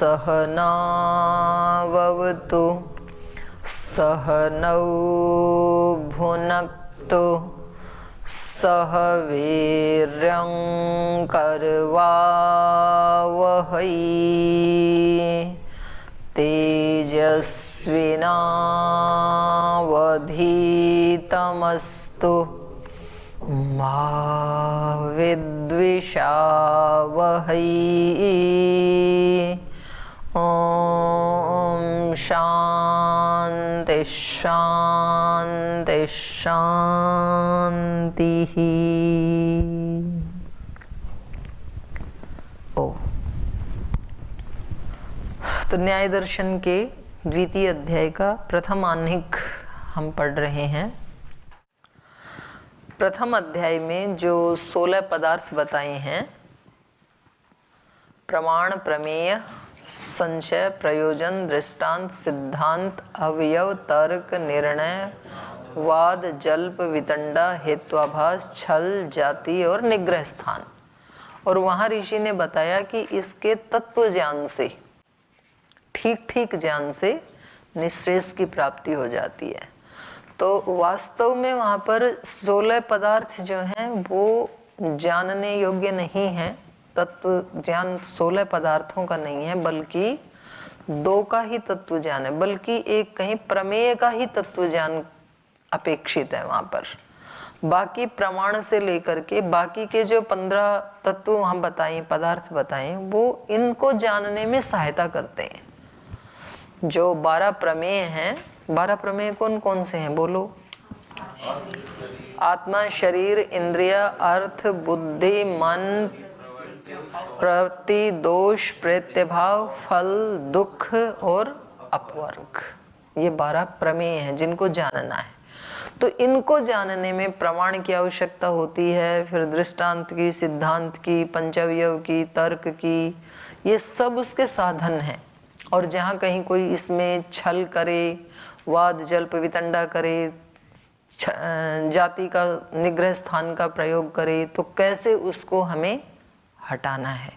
सहनाववतु सहनौ भुनक्तु सह वीर्यं करवावहै तेजस्विनावधीतमस्तु मा विद्विषावहै। ओम शांति शांति शांति। तो न्याय दर्शन के द्वितीय अध्याय का प्रथम आह्निक हम पढ़ रहे हैं। प्रथम अध्याय में जो 16 पदार्थ बताए हैं, प्रमाण, प्रमेय, संशय, प्रयोजन, दृष्टांत, सिद्धांत, अवयव, तर्क, निर्णय, वाद, जल्प, वितंडा, हेत्वाभास, छल, जाति और निग्रह स्थान। और वहां ऋषि ने बताया कि इसके तत्व ज्ञान से, ठीक ठीक ज्ञान से निश्रेष की प्राप्ति हो जाती है। तो वास्तव में वहां पर 16 पदार्थ जो हैं वो जानने योग्य नहीं है। तत्व ज्ञान 16 पदार्थों का नहीं है, बल्कि 2 का ही तत्व ज्ञान है, बल्कि एक कहीं प्रमेय का ही तत्व ज्ञान अपेक्षित है वहां पर। बाकी प्रमाण से लेकर के बाकी के जो 15 तत्व वहां बताए, पदार्थ बताए, वो इनको जानने में सहायता करते हैं। जो 12 प्रमेय हैं, 12 प्रमेय कौन कौन से हैं बोलो? आत्मा, शरीर, इंद्रिय, अर्थ, बुद्धि, मन, प्रवृत्ति, दोष, प्रत्यभाव, फल, दुख और अपवर्ग। ये 12 प्रमेय हैं जिनको जानना है। तो इनको जानने में प्रमाण की आवश्यकता होती है, फिर दृष्टांत की, सिद्धांत की, पंचअवयव की, तर्क की, ये सब उसके साधन हैं। और जहाँ कहीं कोई इसमें छल करे, वाद, जल्प, वितंडा करे, जाति का, निग्रह स्थान का प्रयोग करे, तो कैसे उसको हमें हटाना है,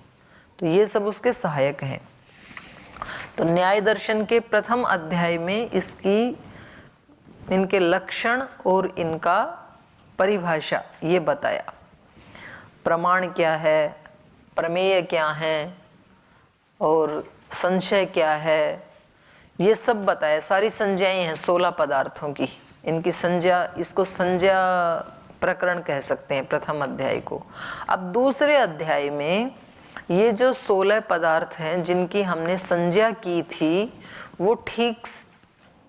तो ये सब उसके सहायक हैं। तो न्याय दर्शन के प्रथम अध्याय में इनके लक्षण और इनका परिभाषा ये बताया। प्रमाण क्या है, प्रमेय क्या है और संशय क्या है, ये सब बताया। सारी संज्ञाएं हैं 16 पदार्थों की। इनकी संज्ञा, इसको संज्ञा प्रकरण कह सकते हैं प्रथम अध्याय को। अब दूसरे अध्याय में ये जो 16 पदार्थ हैं जिनकी हमने संज्ञा की थी, वो ठीक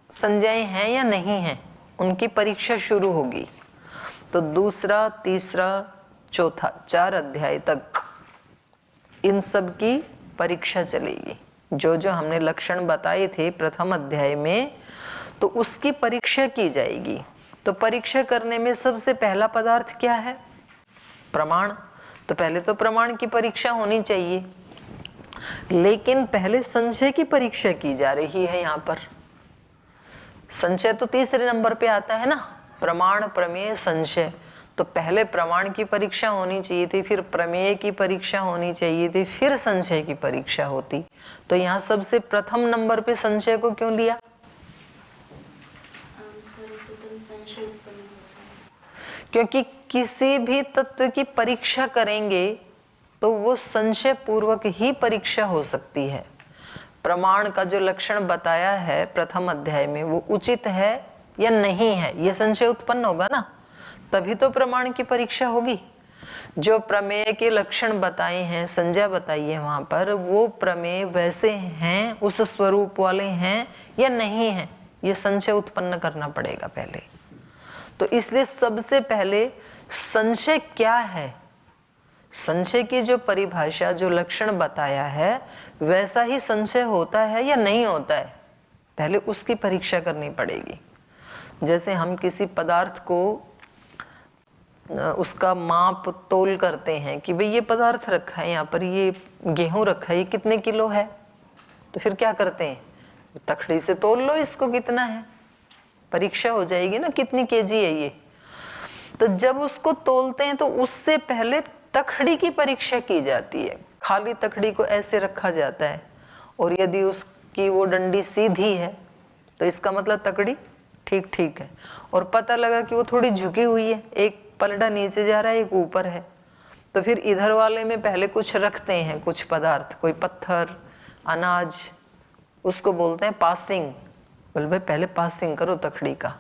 संज्ञाएं हैं या नहीं हैं, उनकी परीक्षा शुरू होगी। तो दूसरा, तीसरा, चौथा, 4 अध्याय तक इन सब की परीक्षा चलेगी। जो जो हमने लक्षण बताए थे प्रथम अध्याय में, तो उसकी परीक्षा की जाएगी। तो परीक्षा करने में सबसे पहला पदार्थ क्या है? प्रमाण। तो पहले तो प्रमाण की परीक्षा होनी चाहिए, लेकिन पहले संशय की परीक्षा की जा रही है। यहाँ पर संशय तो तीसरे नंबर पे आता है ना, प्रमाण, प्रमेय, संशय। तो पहले प्रमाण की परीक्षा होनी चाहिए थी, फिर प्रमेय की परीक्षा होनी चाहिए थी, फिर संशय की परीक्षा होती। तो यहाँ सबसे प्रथम नंबर पे संशय को क्यों लिया? क्योंकि किसी भी तत्व की परीक्षा करेंगे तो वो संशय पूर्वक ही परीक्षा हो सकती है। प्रमाण का जो लक्षण बताया है प्रथम अध्याय में, वो उचित है या नहीं है, ये संशय उत्पन्न होगा ना, तभी तो प्रमाण की परीक्षा होगी। जो प्रमेय के लक्षण बताए हैं, संज्ञा बताई है वहां पर, वो प्रमेय वैसे हैं, उस स्वरूप वाले हैं या नहीं हैं, ये संशय उत्पन्न करना पड़ेगा पहले। तो इसलिए सबसे पहले संशय क्या है, संशय की जो परिभाषा, जो लक्षण बताया है, वैसा ही संशय होता है या नहीं होता है, पहले उसकी परीक्षा करनी पड़ेगी। जैसे हम किसी पदार्थ को उसका माप तोल करते हैं कि भाई ये पदार्थ रखा है यहाँ पर, ये गेहूं रखा है, ये कितने किलो है, तो फिर क्या करते हैं, तखड़ी से तोल लो इसको कितना है, परीक्षा हो जाएगी ना कितनी केजी है ये। तो जब उसको तोलते हैं तो उससे पहले तखड़ी की परीक्षा की जाती है। खाली तखड़ी को ऐसे रखा जाता है और यदि उसकी वो डंडी सीधी है तो इसका मतलब तकड़ी ठीक ठीक है। और पता लगा कि वो थोड़ी झुकी हुई है, एक पलड़ा नीचे जा रहा है एक ऊपर है, तो फिर इधर वाले में पहले कुछ रखते हैं, कुछ पदार्थ, कोई पत्थर, अनाज, उसको बोलते हैं पासिंग। बोले भाई पहले पासिंग करो तकड़ी का।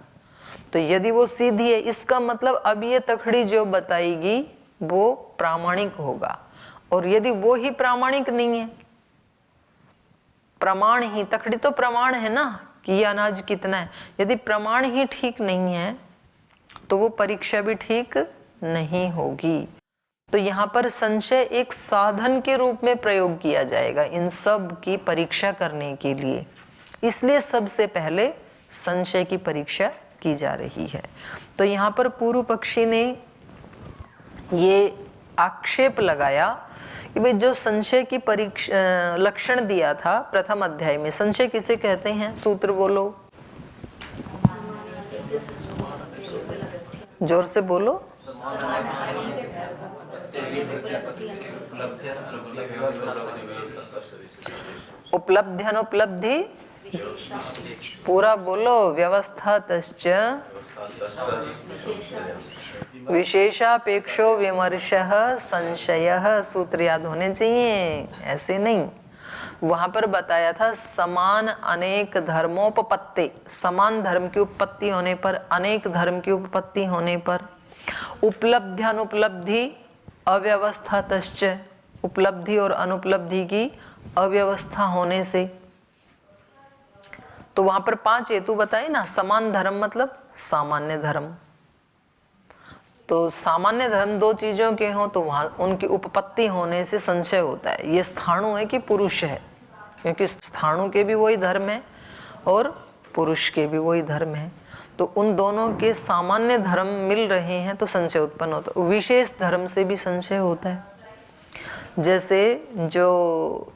तो यदि वो सीधी है इसका मतलब अब ये तकड़ी जो बताएगी वो प्रामाणिक होगा। और यदि वो ही प्रामाणिक नहीं है, प्रमाण ही, तकड़ी तो प्रमाण है ना कि ये अनाज कितना है, यदि प्रमाण ही ठीक नहीं है तो वो परीक्षा भी ठीक नहीं होगी। तो यहाँ पर संशय एक साधन के रूप में प्रयोग किया जाएगा इन सब की परीक्षा करने के लिए, इसलिए सबसे पहले संशय की परीक्षा की जा रही है। तो यहाँ पर पूर्व पक्षी ने ये आक्षेप लगाया कि भाई जो संशय की परीक्षा लक्षण दिया था प्रथम अध्याय में, संशय किसे कहते हैं, सूत्र बोलो, जोर से बोलो। उपलब्धि अनुपलब्धि, पूरा बोलो, व्यवस्थातश्च विशेषापेक्षो विमर्शः संशयः, सूत्र याद होने चाहिए, ऐसे नहीं। वहां पर बताया था समान अनेक धर्मोपपत्ति, समान धर्म की उत्पत्ति होने पर, अनेक धर्म की उपपत्ति होने पर, उपलब्धि अनुपलब्धि अव्यवस्थातश्च, उपलब्धि और अनुपलब्धि की अव्यवस्था होने से। तो वहां पर 5 हेतु बताए ना, समान धर्म मतलब सामान्य धर्म, तो सामान्य धर्म 2 चीजों के हों तो वहां उनकी उपपत्ति होने से संशय होता है, ये स्थाणु है कि पुरुष है, क्योंकि स्थाणु के भी वही धर्म है और पुरुष के भी वही धर्म है, तो उन दोनों के सामान्य धर्म मिल रहे हैं तो संशय उत्पन्न होता है। विशेष धर्म से भी संशय होता है, जैसे जो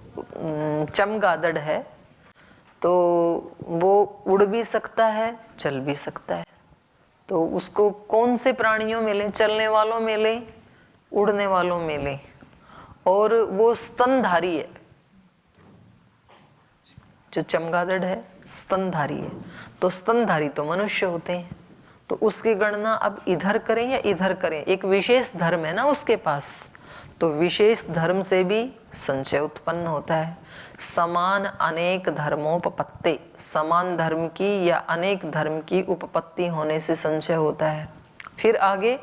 चमगादड़ है तो वो उड़ भी सकता है चल भी सकता है, तो उसको कौन से प्राणियों में लें, चलने वालों में लें, उड़ने वालों में लें, और वो स्तनधारी है, जो चमगादड़ है स्तनधारी है, तो स्तनधारी तो मनुष्य होते हैं, तो उसकी गणना अब इधर करें या इधर करें, एक विशेष धर्म है ना उसके पास, तो विशेष धर्म से भी संशय उत्पन्न होता है। समान अनेक धर्मोपपत्ति, समान धर्म की या अनेक धर्म की उपपत्ति होने से संशय होता है। फिर आगे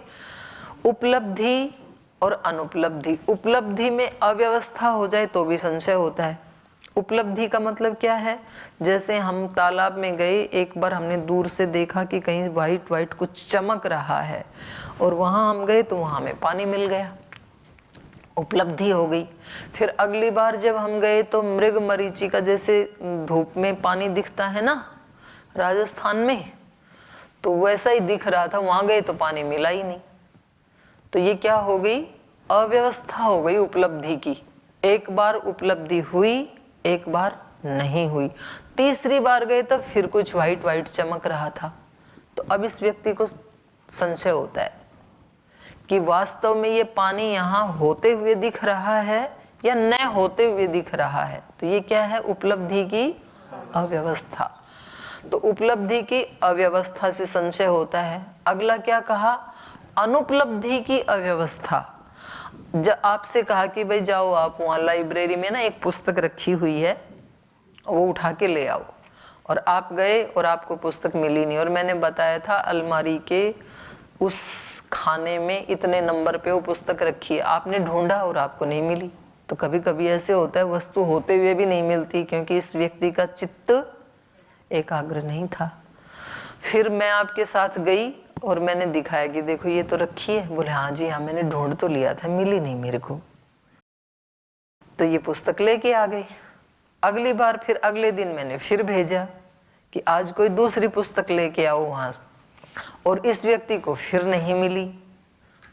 उपलब्धि और अनुपलब्धि, उपलब्धि में अव्यवस्था हो जाए तो भी संशय होता है। उपलब्धि का मतलब क्या है, जैसे हम तालाब में गए, एक बार हमने दूर से देखा कि कहीं वाइट वाइट कुछ चमक रहा है और वहां हम गए तो वहां हमें पानी मिल गया, उपलब्धि हो गई। फिर अगली बार जब हम गए तो मृग मरीचिका जैसे धूप में पानी दिखता है ना राजस्थान में, तो वैसा ही दिख रहा था, वहां गए तो पानी मिला ही नहीं, तो ये क्या हो गई, अव्यवस्था हो गई उपलब्धि की। एक बार उपलब्धि हुई, एक बार नहीं हुई, तीसरी बार गए तब फिर कुछ वाइट वाइट चमक रहा था, तो अब इस व्यक्ति को संशय होता है कि वास्तव में ये पानी यहाँ होते हुए दिख रहा है या न होते हुए दिख रहा है, तो ये क्या है, उपलब्धि की अव्यवस्था। तो उपलब्धि की अव्यवस्था से संशय होता है। अगला क्या कहा, अनुपलब्धि की अव्यवस्था। जब आपसे कहा कि भाई जाओ आप वहाँ लाइब्रेरी में ना एक पुस्तक रखी हुई है, वो उठा के ले आओ, और आप गए और आपको पुस्तक मिली नहीं, और मैंने बताया था अलमारी के उस खाने में इतने नंबर पे वो पुस्तक रखी है, आपने ढूंढा और आपको नहीं मिली। तो कभी कभी ऐसे होता है वस्तु होते हुए भी नहीं मिलती, क्योंकि इस व्यक्ति का चित्त एकाग्र नहीं था। फिर मैं आपके साथ गई और मैंने दिखाया कि देखो ये तो रखी है, बोले हाँ जी हाँ मैंने ढूंढ तो लिया था, मिली नहीं मेरे को, तो ये पुस्तक लेके आ गई। अगली बार फिर अगले दिन मैंने फिर भेजा कि आज कोई दूसरी पुस्तक लेके आओ वहां, और इस व्यक्ति को फिर नहीं मिली।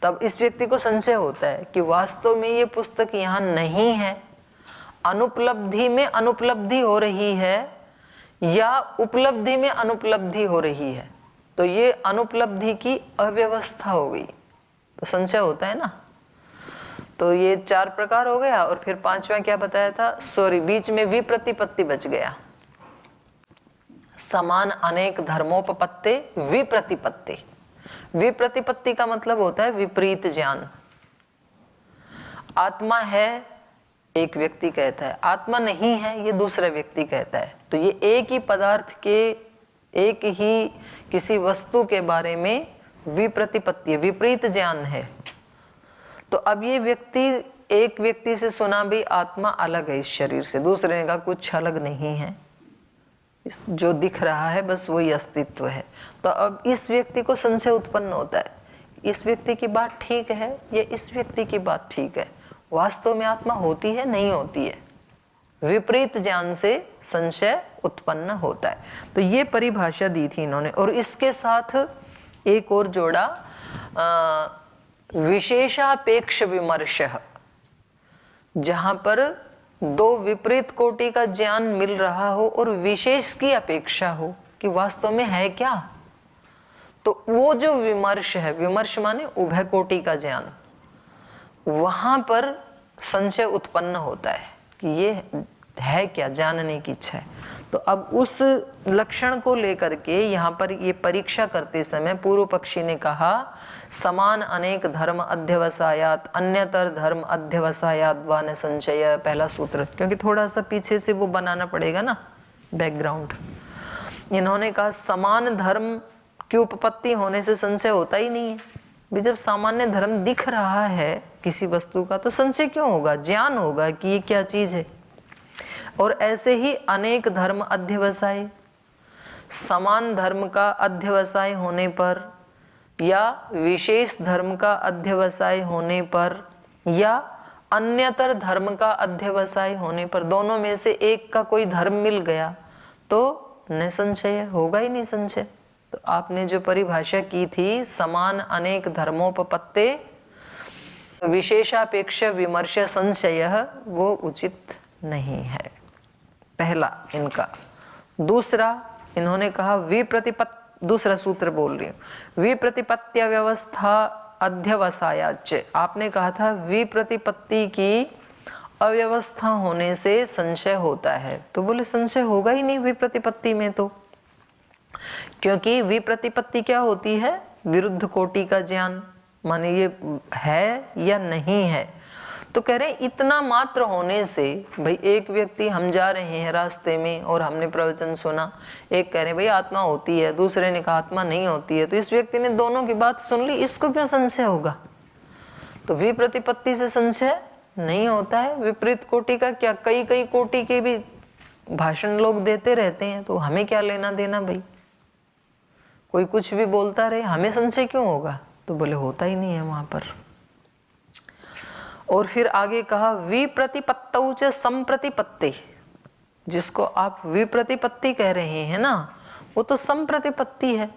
तब इस व्यक्ति को संशय होता है कि वास्तव में ये पुस्तक यहाँ नहीं है, अनुपलब्धि में अनुपलब्धि हो रही है या उपलब्धि में अनुपलब्धि हो रही है, तो ये अनुपलब्धि की अव्यवस्था हो गई, तो संशय होता है ना। तो ये 4 प्रकार हो गया। और फिर 5वां क्या बताया था, सॉरी बीच में विप्रतिपत्ति बच गया। समान अनेक धर्मोपपत्ति विप्रतिपत्ति। विप्रतिपत्ति का मतलब होता है विपरीत ज्ञान। आत्मा है एक व्यक्ति कहता है, आत्मा नहीं है ये दूसरा व्यक्ति कहता है। तो ये एक ही पदार्थ के, एक ही किसी वस्तु के बारे में विप्रतिपत्ति, विपरीत ज्ञान है। तो अब ये व्यक्ति, एक व्यक्ति से सुना भी आत्मा अलग है इस शरीर से, दूसरे ने कहा कुछ अलग नहीं है, इस जो दिख रहा है बस वही अस्तित्व है। तो अब इस व्यक्ति को संशय उत्पन्न होता है, इस व्यक्ति की बात ठीक है या इस व्यक्ति की बात ठीक है, वास्तव में आत्मा होती है नहीं होती है। विपरीत ज्ञान से संशय उत्पन्न होता है। तो ये परिभाषा दी थी इन्होंने। और इसके साथ एक और जोड़ा, विशेषापेक्ष विमर्श, जहां पर 2 विपरीत कोटि का ज्ञान मिल रहा हो और विशेष की अपेक्षा हो कि वास्तव में है क्या। तो वो जो विमर्श है, विमर्श माने उभय कोटि का ज्ञान, वहां पर संशय उत्पन्न होता है कि ये है क्या, जानने की इच्छा है। तो अब उस लक्षण को लेकर के यहाँ पर ये परीक्षा करते समय पूर्व पक्षी ने कहा समान अनेक धर्म अध्यवसायात अन्यतर धर्म अध्यवसायात वा न संशय, पहला सूत्र। क्योंकि थोड़ा सा पीछे से वो बनाना पड़ेगा ना बैकग्राउंड। इन्होंने कहा समान धर्म की उपपत्ति होने से संशय होता ही नहीं है। भी जब सामान्य धर्म दिख रहा है किसी वस्तु का तो संशय क्यों होगा, ज्ञान होगा कि ये क्या चीज है। और ऐसे ही अनेक धर्म अध्यवसाय, समान धर्म का अध्यवसाय होने पर या विशेष धर्म का अध्यवसाय होने पर या अन्यतर धर्म का अध्यवसाय होने पर, दोनों में से एक का कोई धर्म मिल गया तो निसंशय होगा ही नहीं संशय। तो आपने जो परिभाषा की थी समान अनेक धर्मोपपत्ते विशेषापेक्ष विमर्श संशय, वो उचित नहीं है, पहला इनका। दूसरा इन्होंने कहा दूसरा सूत्र बोल रही हूं, विप्रतिपत्त्य व्यवस्था अध्यवसायाच। आपने कहा था विप्रतिपत्ति की अव्यवस्था होने से संशय होता है, तो बोले संशय होगा ही नहीं विप्रतिपत्ति में तो, क्योंकि विप्रतिपत्ति क्या होती है, विरुद्ध कोटि का ज्ञान, माने ये है या नहीं है। तो कह रहे हैं इतना मात्र होने से, भाई एक व्यक्ति, हम जा रहे हैं रास्ते में और हमने प्रवचन सुना, एक कह रहे हैं भाई आत्मा होती है, दूसरे ने कहा आत्मा नहीं होती है, तो इस व्यक्ति ने दोनों की बात सुन ली, इसको क्यों संशय होगा। तो विप्रतिपत्ति से संशय नहीं होता है। विपरीत कोटि का क्या, कई कई कोटि के भी भाषण लोग देते रहते हैं, तो हमें क्या लेना देना भाई, कोई कुछ भी बोलता रहे, हमें संशय क्यों होगा। तो बोले होता ही नहीं है वहां पर। और फिर आगे कहा विप्रतिपत्तौ च संप्रतिपत्ति, जिसको आप विप्रतिपत्ति कह रहे हैं ना, वो तो संप्रतिपत्ति है।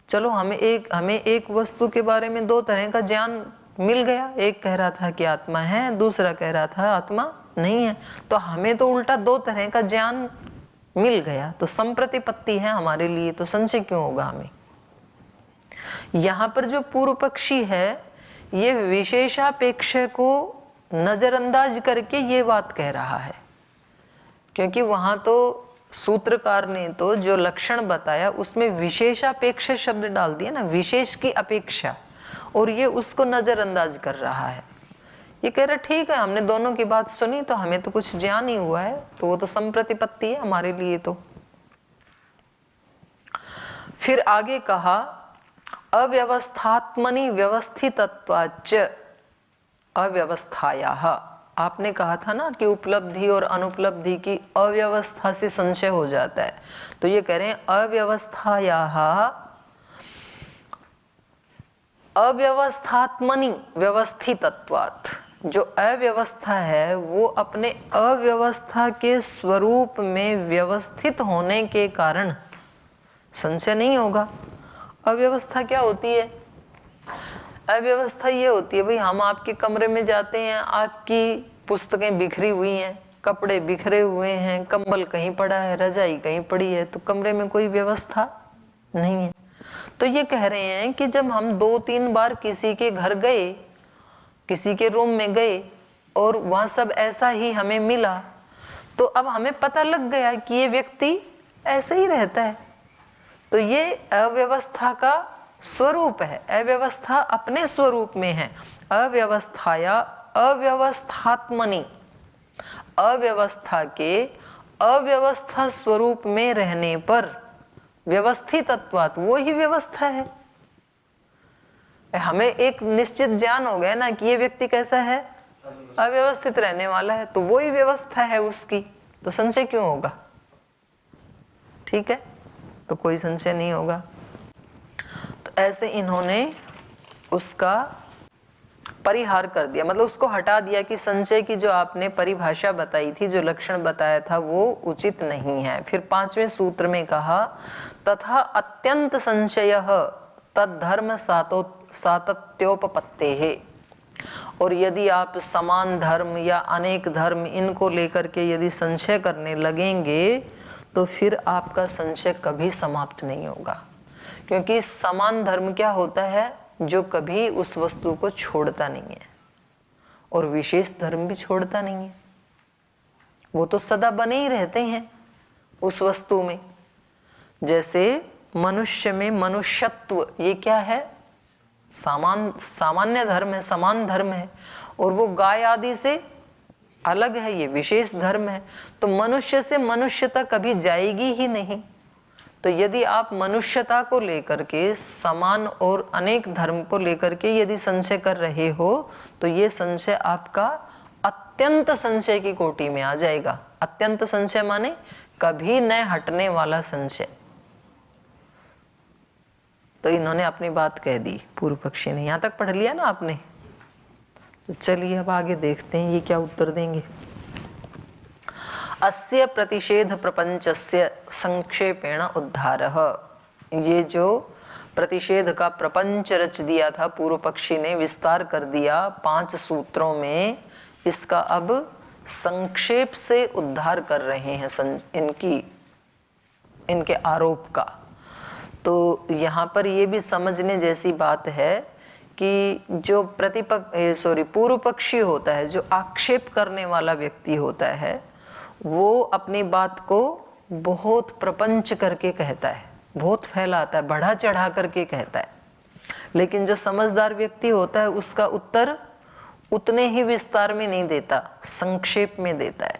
चलो हमें एक वस्तु के बारे में 2 तरह का ज्ञान मिल गया, एक कह रहा था कि आत्मा है, दूसरा कह रहा था आत्मा नहीं है, तो हमें तो उल्टा 2 तरह का ज्ञान मिल गया, तो संप्रतिपत्ति है हमारे लिए, तो संशय क्यों होगा हमें। यहाँ पर जो पूर्व पक्षी है ये विशेषापेक्ष को नजरअंदाज करके ये बात कह रहा है, क्योंकि वहां तो सूत्रकार ने तो जो लक्षण बताया उसमें विशेषापेक्ष शब्द डाल दिया ना, विशेष की अपेक्षा, और ये उसको नजरअंदाज कर रहा है। ये कह रहा ठीक है हमने दोनों की बात सुनी तो हमें तो कुछ ज्ञान ही हुआ है, तो वो तो संप्रतिपत्ति है हमारे लिए। तो फिर आगे कहा अव्यवस्थात्मनि व्यवस्थितत्वाच्च अव्यवस्थायाः। आपने कहा था ना कि उपलब्धि और अनुपलब्धि की अव्यवस्था से संशय हो जाता है, तो ये कह रहे हैं अव्यवस्थायाः अव्यवस्थात्मनि व्यवस्थितत्वात्। जो अव्यवस्था है वो अपने अव्यवस्था के स्वरूप में व्यवस्थित होने के कारण संशय नहीं होगा। अव्यवस्था क्या होती है, अव्यवस्था ये होती है भाई हम आपके कमरे में जाते हैं, आपकी पुस्तकें बिखरी हुई हैं, कपड़े बिखरे हुए हैं, कंबल कहीं पड़ा है, रजाई कहीं पड़ी है, तो कमरे में कोई व्यवस्था नहीं है। तो ये कह रहे हैं कि जब हम 2-3 बार किसी के घर गए किसी के रूम में गए और वहां सब ऐसा ही हमें मिला, तो अब हमें पता लग गया कि ये व्यक्ति ऐसे ही रहता है। तो ये अव्यवस्था का स्वरूप है, अव्यवस्था अपने स्वरूप में है। अव्यवस्थाया अव्यवस्थात्मनि, अव्यवस्था के अव्यवस्था स्वरूप में रहने पर व्यवस्थितत्वात्, वो ही व्यवस्था है। हमें एक निश्चित ज्ञान हो गया ना कि ये व्यक्ति कैसा है, अव्यवस्थित रहने वाला है, तो वो ही व्यवस्था है उसकी, तो संशय क्यों होगा? ठीक है, तो कोई संशय नहीं होगा। तो ऐसे इन्होंने उसका परिहार कर दिया, मतलब उसको हटा दिया कि संशय की जो आपने परिभाषा बताई थी, जो लक्षण बताया था, वो उचित नहीं है। फिर 5वें सूत्र में कहा तथा अत्यंत संशयः तद्धर्म सातत्योपपत्तेः, और यदि आप समान धर्म या अनेक धर्म इनको लेकर के यदि संशय करने लगेंगे तो फिर आपका संशय कभी समाप्त नहीं होगा। क्योंकि समान धर्म क्या होता है, जो कभी उस वस्तु को छोड़ता नहीं है, और विशेष धर्म भी छोड़ता नहीं है, वो तो सदा बने ही रहते हैं उस वस्तु में। जैसे मनुष्य में मनुष्यत्व, ये क्या है, सामान्य धर्म है, समान धर्म है, और वो गाय आदि से अलग है, ये विशेष धर्म है। तो मनुष्य से मनुष्यता कभी जाएगी ही नहीं। तो यदि आप मनुष्यता को लेकर के, समान और अनेक धर्म को लेकर के यदि संशय कर रहे हो, तो ये संशय आपका अत्यंत संशय की कोटि में आ जाएगा। अत्यंत संशय माने कभी न हटने वाला संशय। तो इन्होंने अपनी बात कह दी, पूर्व पक्षी ने। यहां तक पढ़ लिया ना आपने? तो चलिए अब आगे देखते हैं ये क्या उत्तर देंगे। अस्य प्रतिषेध प्रपंचस्य संक्षेपेण उद्धारः, ये जो प्रतिषेध का प्रपंच रच दिया था पूर्व पक्षी ने, विस्तार कर दिया 5 सूत्रों में, इसका अब संक्षेप से उद्धार कर रहे हैं इनके आरोप का। तो यहाँ पर ये भी समझने जैसी बात है कि जो पूर्व पक्षी होता है, जो आक्षेप करने वाला व्यक्ति होता है, वो अपनी बात को बहुत प्रपंच करके कहता है, बहुत फैलाता है, बढ़ा चढ़ा करके कहता है। लेकिन जो समझदार व्यक्ति होता है उसका उत्तर उतने ही विस्तार में नहीं देता, संक्षेप में देता है।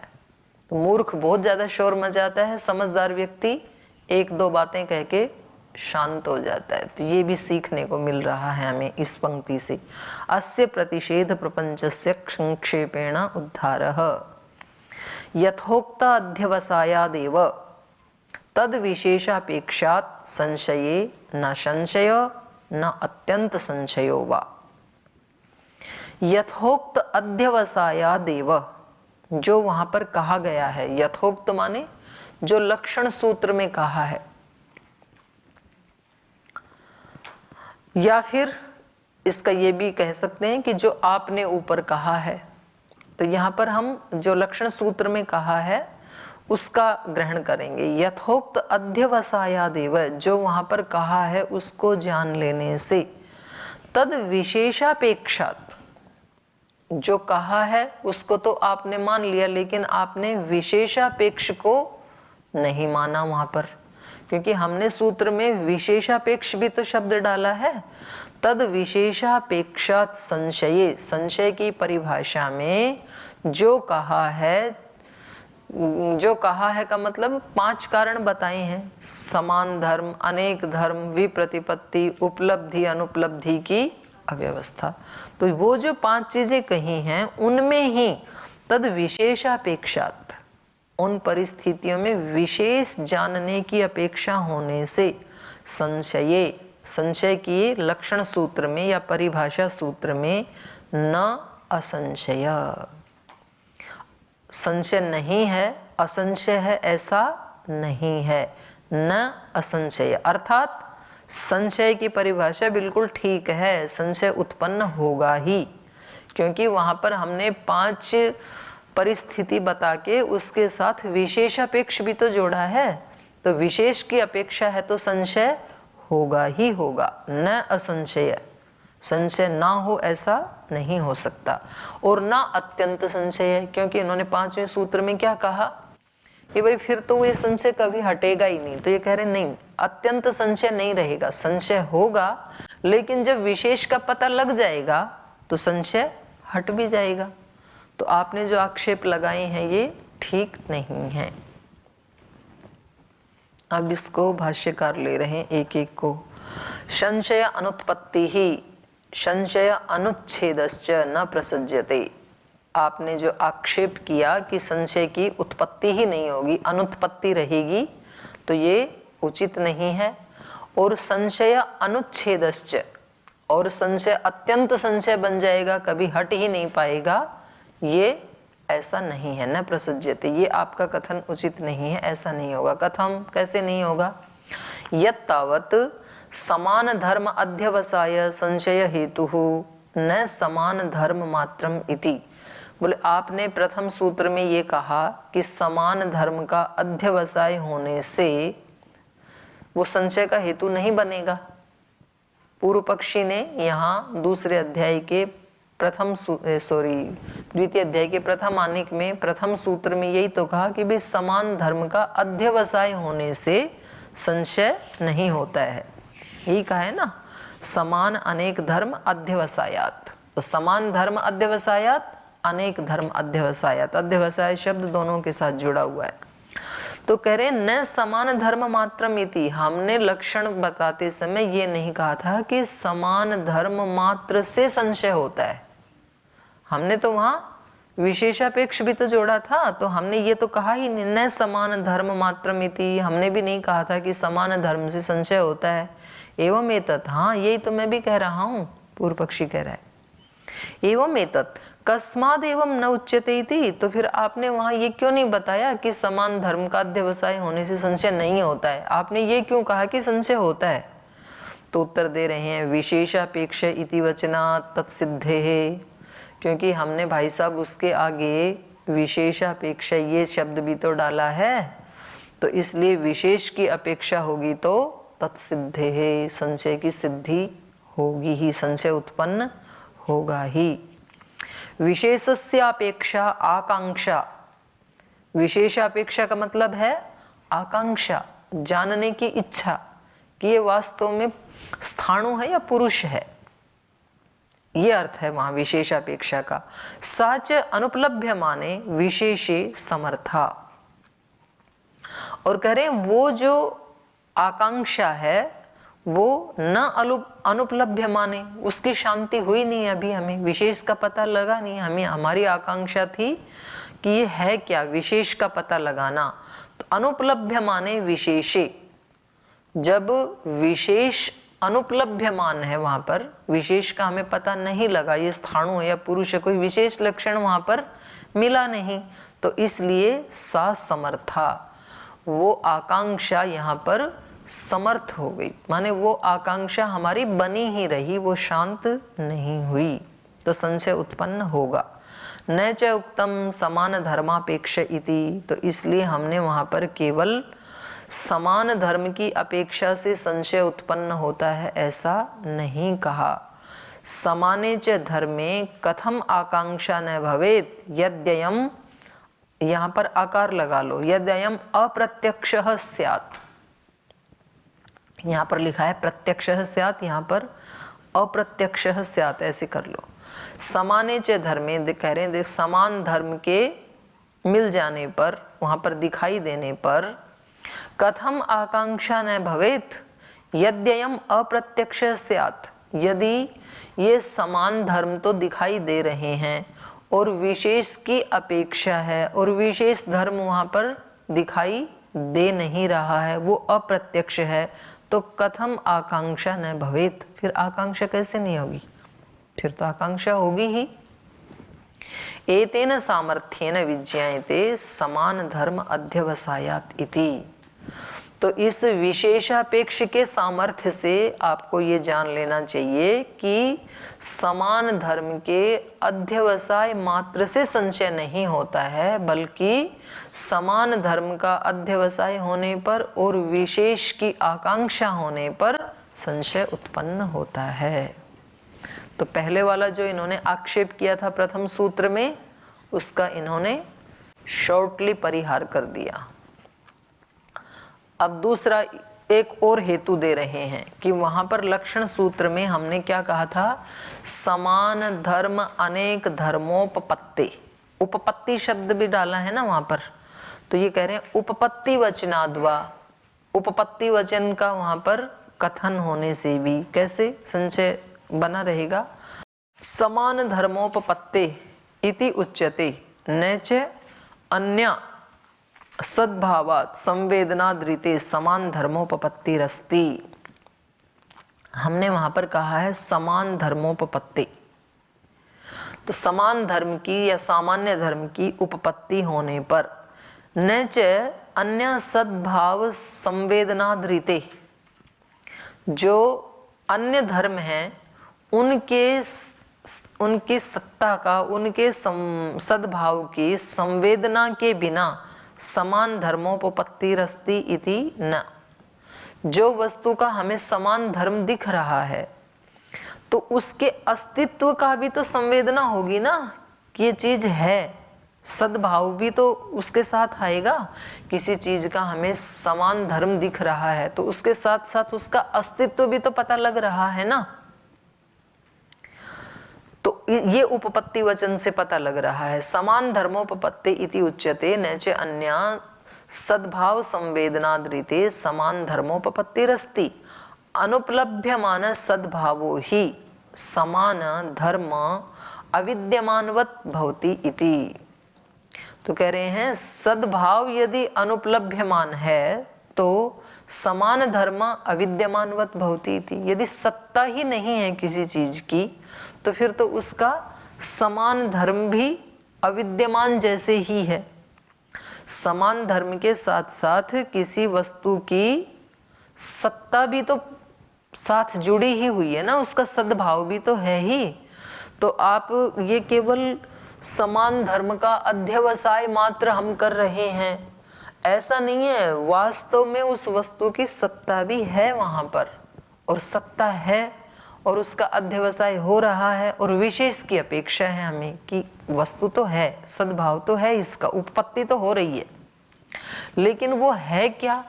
तो मूर्ख बहुत ज्यादा शोर मचाता है, समझदार व्यक्ति 1-2 बातें कह के शांत हो जाता है। तो ये भी सीखने को मिल रहा है हमें इस पंक्ति से। अस्य प्रतिषेध प्रपंचस्य संक्षेपेण उद्धारः यथोक्त अध्यवसायादेव तद विशेषापेक्षात् संशये न संशय न अत्यंत संशयो वा। यथोक्त अध्यवसायादेव, जो वहां पर कहा गया है, यथोक्त माने जो लक्षण सूत्र में कहा है, या फिर इसका ये भी कह सकते हैं कि जो आपने ऊपर कहा है। तो यहाँ पर हम जो लक्षण सूत्र में कहा है उसका ग्रहण करेंगे। यथोक्त अध्यवसायादेव, जो वहां पर कहा है उसको जान लेने से, तद विशेषापेक्षात्, जो कहा है उसको तो आपने मान लिया, लेकिन आपने विशेषापेक्ष को नहीं माना वहां पर, क्योंकि हमने सूत्र में विशेषापेक्ष भी तो शब्द डाला है। तद विशेषापेक्षात् संशये, संशय की परिभाषा में जो कहा है का मतलब 5 कारण बताए हैं, समान धर्म, अनेक धर्म, विप्रतिपत्ति, उपलब्धि, अनुपलब्धि की अव्यवस्था। तो वो जो 5 चीजें कही हैं उनमें ही तद विशेषापेक्षात्, उन परिस्थितियों में विशेष जानने की अपेक्षा होने से संशये, संशय की लक्षण सूत्र में या परिभाषा सूत्र में न असंशय, संशय नहीं है, असंशय है ऐसा नहीं है, न असंशय। अर्थात संशय की परिभाषा बिल्कुल ठीक है, संशय उत्पन्न होगा ही, क्योंकि वहां पर हमने 5 परिस्थिति बता के उसके साथ विशेषापेक्ष भी तो जोड़ा है। तो विशेष की अपेक्षा है तो संशय होगा ही होगा, न असंशय। संशय ना हो ऐसा नहीं हो सकता। और ना अत्यंत संशय है, क्योंकि इन्होंने 5वें सूत्र में क्या कहा कि भाई फिर तो ये संशय कभी हटेगा ही नहीं। तो ये कह रहे नहीं, अत्यंत संशय नहीं रहेगा, संशय होगा, लेकिन जब विशेष का पता लग जाएगा तो संशय हट भी जाएगा। तो आपने जो आक्षेप लगाए हैं ये ठीक नहीं है। अब इसको भाष्यकार ले रहे हैं एक एक को। संशय अनुत्पत्ति ही संशय अनुच्छेदश्च न प्रसज्यते। आपने जो आक्षेप किया कि संशय की उत्पत्ति ही नहीं होगी, अनुत्पत्ति रहेगी, तो ये उचित नहीं है। और संशय अनुच्छेदश्च, और संशय अत्यंत संशय बन जाएगा, कभी हट ही नहीं पाएगा, ये ऐसा नहीं है। न प्रसज्यते, ये आपका कथन उचित नहीं है, ऐसा नहीं होगा। कथम, कैसे नहीं होगा? यत् तावत् समान धर्म अध्यवसाय संशय हेतु न समान धर्म मात्रम इति। बोले आपने प्रथम सूत्र में ये कहा कि समान धर्म का अध्यवसाय होने से वो संशय का हेतु नहीं बनेगा। पूर्व पक्षी ने यहाँ दूसरे अध्याय के द्वितीय अध्याय के प्रथम आनिक में प्रथम सूत्र में यही तो कहा कि भाई समान धर्म का अध्यवसाय होने से संशय नहीं होता है। यही कहा है ना, समान अनेक धर्म अध्यवसायात। तो समान धर्म अध्यवसायात, अनेक धर्म अध्यवसायात, अध्यवसाय शब्द दोनों के साथ जुड़ा हुआ है। तो कह रहे न समान धर्म मात्रम इति। हमने लक्षण बताते समय ये नहीं कहा था कि समान धर्म मात्र से संशय होता है, हमने तो वहां विशेषापेक्ष भी तो जोड़ा था। तो हमने ये तो कहा ही नहीं न समान धर्म मात्रम इति, हमने भी नहीं कहा था कि समान धर्म से संशय होता है। एवं एतत्, हाँ यही तो मैं भी कह रहा हूं, पूर्व पक्षी कह रहा है। एवं एतत् कस्माद एवं न उच्यते इति। तो फिर आपने वहां ये क्यों नहीं बताया कि समान धर्म का अध्यवसाय होने से संशय नहीं होता है, आपने ये क्यों कहा कि संशय होता है? तो उत्तर दे रहे हैं विशेषापेक्ष इति वचनात् तत्सिद्धेः, क्योंकि हमने भाई साहब उसके आगे विशेषापेक्ष ये शब्द भी तो डाला है, तो इसलिए विशेष की अपेक्षा होगी तो तत्सिद्धेः, संशय की सिद्धि होगी ही, संशय उत्पन्न होगा ही। विशेषस्यापेक्षा आकांक्षा, विशेषापेक्षा का मतलब है आकांक्षा, जानने की इच्छा कि ये वास्तव में स्थाणु है या पुरुष है, ये अर्थ है वहां विशेषापेक्षा का। साच अनुपलभ्य माने विशेषे समर्था। और कह रहे वो जो आकांक्षा है वो न अनुपलभ्य माने, उसकी शांति हुई नहीं अभी, हमें विशेष का पता लगा नहीं। हमें हमारी आकांक्षा थी कि ये है क्या, विशेष का पता लगाना। तो अनुपलभ्य माने विशेषे, जब विशेष अनुपलभ्यमान है, वहां पर विशेष का हमें पता नहीं लगा, ये स्थाणु है या पुरुष है, कोई विशेष लक्षण वहां पर मिला नहीं, तो इसलिए सा समर्था, वो आकांक्षा यहाँ पर समर्थ हो गई, माने वो आकांक्षा हमारी बनी ही रही, वो शांत नहीं हुई, तो संशय उत्पन्न होगा। न च उक्तम समान धर्मापेक्ष इति। तो इसलिए हमने वहां पर केवल समान धर्म की अपेक्षा से संशय उत्पन्न होता है ऐसा नहीं कहा। समाने च धर्मे कथम आकांक्षा न भवेत यद्ययम, यहाँ पर आकार लगा लो, यद्ययम अप्रत्यक्षः स्यात्। यहाँ पर लिखा है प्रत्यक्षः स्यात्, यहाँ पर अप्रत्यक्षः स्यात्, ऐसे कर लो। समाने च धर्मे, कह रहे हैं समान धर्म के मिल जाने पर, वहां पर दिखाई देने पर, कथम आकांक्षा न भवेत यद्ययम अप्रत्यक्ष स्यात्, यदि ये समान धर्म तो दिखाई दे रहे हैं और विशेष की अपेक्षा है, और विशेष धर्म वहां पर दिखाई दे नहीं रहा है, वो अप्रत्यक्ष है, तो कथम आकांक्षा न भवेत, फिर आकांक्षा कैसे नहीं होगी, फिर तो आकांक्षा होगी ही। एतेन सामर्थ्येन विज्ञायते समान धर्म अध्यवसायात् इति। तो इस विशेषापेक्ष के सामर्थ्य से आपको ये जान लेना चाहिए कि समान धर्म के अध्यवसाय मात्र से संशय नहीं होता है, बल्कि समान धर्म का अध्यवसाय होने पर और विशेष की आकांक्षा होने पर संशय उत्पन्न होता है। तो पहले वाला जो इन्होंने आक्षेप किया था प्रथम सूत्र में, उसका इन्होंने शॉर्टली परिहार कर दिया। अब दूसरा एक और हेतु दे रहे हैं कि वहां पर लक्षण सूत्र में हमने क्या कहा था, समान धर्म अनेक धर्मोपपत्ति, उपपत्ति शब्द भी डाला है ना वहां पर, तो ये कह रहे हैं उपपत्ति वचनाद्वा, उपपत्ति वचन का वहां पर कथन होने से भी कैसे संशय बना रहेगा। समान धर्मोपपत्ति इति उच्यते न च अन्य सद्भावात् संवेदनादृते समान धर्मोपपत्तिरस्ति। हमने वहां पर कहा है समान धर्मोपपत्ति, तो समान धर्म की या सामान्य धर्म की उपपत्ति होने पर न च अन्य सद्भाव संवेदनादृते, जो अन्य धर्म हैं उनके सत्ता का, उनके सद्भाव की संवेदना के बिना समान धर्मोपपत्तिरस्ति इति न। जो वस्तु का हमें समान धर्म दिख रहा है तो उसके अस्तित्व का भी तो संवेदना होगी ना कि ये चीज है, सद्भाव भी तो उसके साथ आएगा। किसी चीज का हमें समान धर्म दिख रहा है तो उसके साथ साथ उसका अस्तित्व भी तो पता लग रहा है ना। तो ये उपपत्ति वचन से पता लग रहा है, समान धर्मोपपत्ति इति उच्यते न च अन्य सद्भाव संवेदनादृते समान धर्मोपपत्तिरस्ति। अनुपलभ्यमान सद्भावो ही समान धर्म अविद्यमानवत भवति इति। तो कह रहे हैं सद्भाव यदि अनुपलभ्यमान है तो समान धर्म अविद्यमानवत भवति इति। यदि सत्ता ही नहीं है किसी चीज की तो फिर तो उसका समान धर्म भी अविद्यमान जैसे ही है। समान धर्म के साथ साथ किसी वस्तु की सत्ता भी तो साथ जुड़ी ही हुई है ना, उसका सद्भाव भी तो है ही। तो आप ये केवल समान धर्म का अध्यवसाय मात्र हम कर रहे हैं ऐसा नहीं है, वास्तव में उस वस्तु की सत्ता भी है वहां पर, और सत्ता है और उसका अध्यवसाय हो रहा है, और विशेष की अपेक्षा है हमें कि वस्तु तो है, सद्भाव तो है, इसका उपपत्ति तो हो रही है, लेकिन वो है क्या,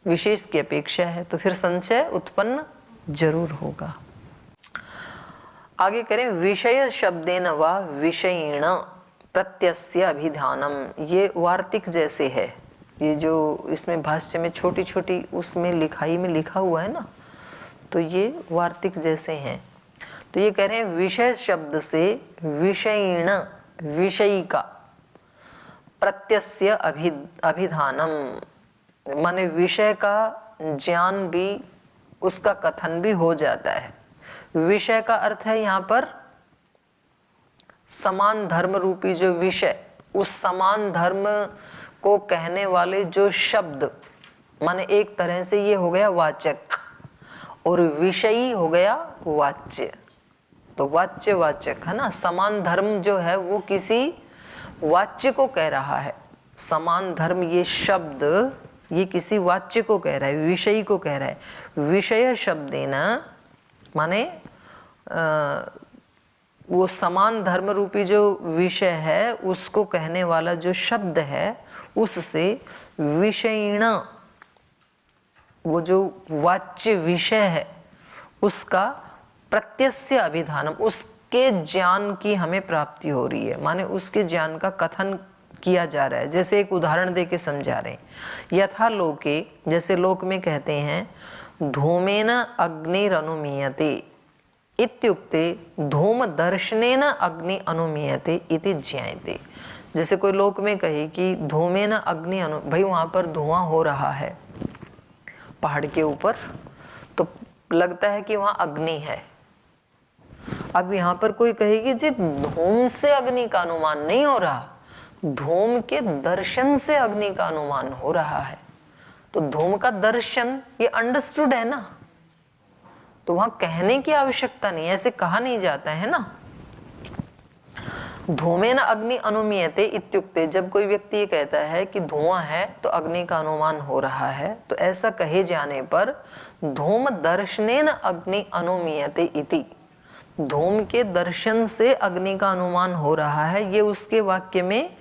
विशेष की अपेक्षा है, तो फिर संशय उत्पन्न जरूर होगा। आगे करें, विषय शब्देन व विषयेण प्रत्यस्य अभिधानम। ये वार्तिक जैसे है, ये जो इसमें भाष्य में छोटी छोटी उसमें लिखाई में लिखा हुआ है ना, तो ये वार्तिक जैसे हैं। तो ये कह रहे हैं विषय शब्द से विषयेण, विषयी का, प्रत्यस्य अभिधानम माने विषय का ज्ञान भी, उसका कथन भी हो जाता है। विषय का अर्थ है यहाँ पर समान धर्म रूपी जो विषय, उस समान धर्म को कहने वाले जो शब्द, माने एक तरह से ये हो गया वाचक और विषयी हो गया वाच्य। तो वाच्य वाचक है ना, समान धर्म जो है वो किसी वाच्य को कह रहा है, समान धर्म ये शब्द ये किसी वाच्य को कह रहा है, विषयी को कह रहा है। विषय शब्देन माने वो समान धर्म रूपी जो विषय है उसको कहने वाला जो शब्द है, उससे विषयीण, वो जो वाच्य विषय है उसका प्रत्यस्य अभिधानम, उसके ज्ञान की हमें प्राप्ति हो रही है, माने उसके ज्ञान का कथन किया जा रहा है। जैसे एक उदाहरण देके समझा रहे हैं, यथा लोके, जैसे लोक में कहते हैं धूमेन अग्निरनुमीयते इत्युक्ते धूम दर्शनेन अग्नि अनुमीयते इति ज्ञायते। जैसे कोई लोक में कहे कि धूमेन अग्नि अनु, भाई वहां पर धुआं हो रहा है पहाड़ के ऊपर, तो लगता है कि वहां अग्नि है। अब यहाँ पर कोई कहेगी जी धूम से अग्नि का अनुमान नहीं हो रहा, धूम के दर्शन से अग्नि का अनुमान हो रहा है। तो धूम का दर्शन ये अंडरस्टूड है ना, तो वहां कहने की आवश्यकता नहीं, ऐसे कहा नहीं जाता है ना। धूमेन अग्नि अनुमीयते इत्युक्ते, जब कोई व्यक्ति ये कहता है कि धुआं है तो अग्नि का अनुमान हो रहा है, तो ऐसा कहे जाने पर धूम दर्शनेन अग्नि अनुमीयते इति, धूम के दर्शन से अग्नि का अनुमान हो रहा है, ये उसके वाक्य में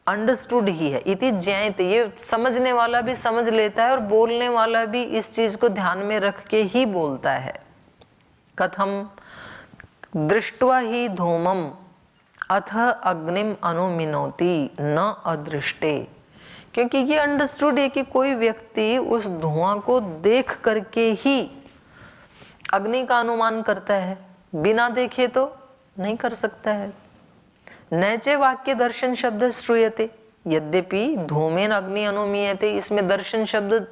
अंडरस्टूड ही है। इति ज्ञायते, ये समझने वाला भी समझ लेता है और बोलने वाला भी इस चीज को ध्यान में रख के ही बोलता है। कथम दृष्ट्वा ही धूमम अथ अग्निम अनुमिनोति न अदृष्टे, क्योंकि ये अंडरस्टूड है कि कोई व्यक्ति उस धुआं को देख करके ही अग्नि का अनुमान करता है, बिना देखे तो नहीं कर सकता है। नैचे वाक्य दर्शन शब्द श्रूयते, यद्यपि धूमेन अग्नि अनुमीयते, इसमें दर्शन शब्द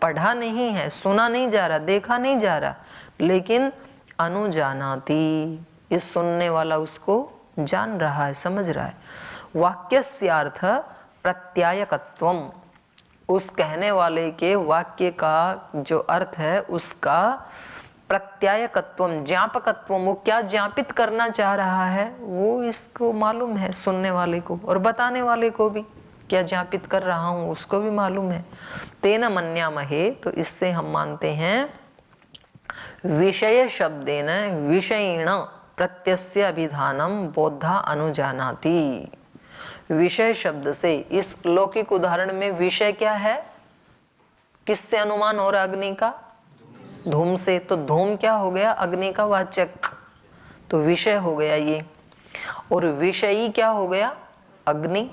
पढ़ा नहीं है, सुना नहीं जा रहा, देखा नहीं जा रहा, लेकिन अनुजानाति, इस सुनने वाला उसको जान रहा है, समझ रहा है। वाक्यस्यार्थ प्रत्यायकत्वम, उस कहने वाले के वाक्य का जो अर्थ है उसका प्रत्यायकत्वम, ज्ञापकत्वम, वो क्या ज्ञापित करना चाह रहा है वो इसको मालूम है, सुनने वाले को, और बताने वाले को भी क्या ज्ञापित कर रहा हूँ उसको भी मालूम है। तेन मन्यामहे, तो इससे हम मानते हैं विषय शब्देन विषयिण प्रत्यस्य अभिधानम बोधा अनुजानाति। विषय शब्द से, इस लौकिक उदाहरण में विषय क्या है, किससे अनुमान हो रहा अग्नि का, धूम से, तो धूम क्या हो गया, अग्नि का वाचक, तो विषय हो गया ये। और विषयी क्या हो गया, अग्नि,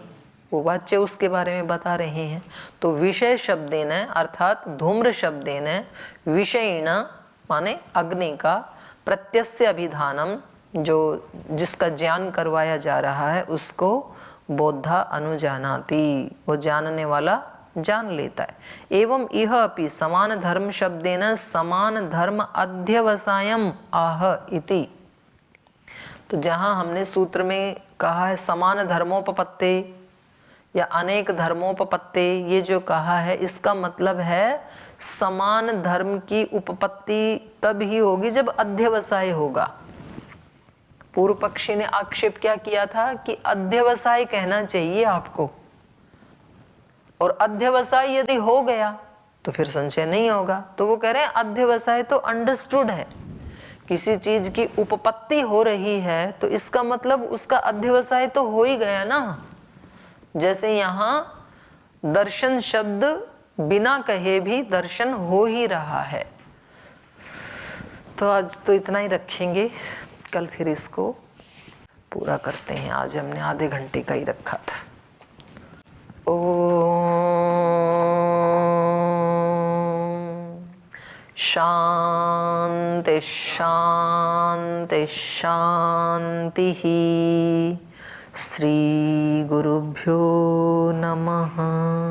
वो वाच्य उसके बारे में बता रहे हैं। तो विषय शब्देन अर्थात धूम्र शब्देन विषयिण माने अग्नि का, प्रत्यस्य अभिधानम, जो जिसका ज्ञान करवाया जा रहा है उसको बोधा अनुजानाति, वो जानने वाला जान लेता है। एवं इह अपि समान धर्म शब्देन समान धर्म अध्यवसायम आह इति, तो जहां हमने सूत्र में कहा है समान धर्मोपपत्ते या अनेक धर्मोपपत्ते, ये जो कहा है इसका मतलब है समान धर्म की उपपत्ति तब ही होगी जब अध्यवसाय होगा। पूर्व पक्षी ने आक्षेप क्या किया था कि अध्यवसाय कहना चाहिए आपको, और अध्यवसाय यदि हो गया तो फिर संशय नहीं होगा। तो वो कह रहे हैं अध्यवसाय तो अंडरस्टूड है, किसी चीज की उपपत्ति हो रही है तो इसका मतलब उसका अध्यवसाय तो हो ही गया ना। जैसे यहाँ दर्शन शब्द बिना कहे भी दर्शन हो ही रहा है। तो आज तो इतना ही रखेंगे, कल फिर इसको पूरा करते हैं। आज हमने आधे घंटे का ही रखा था। ओम शांति शांति शांति। श्री गुरुभ्यो नमः।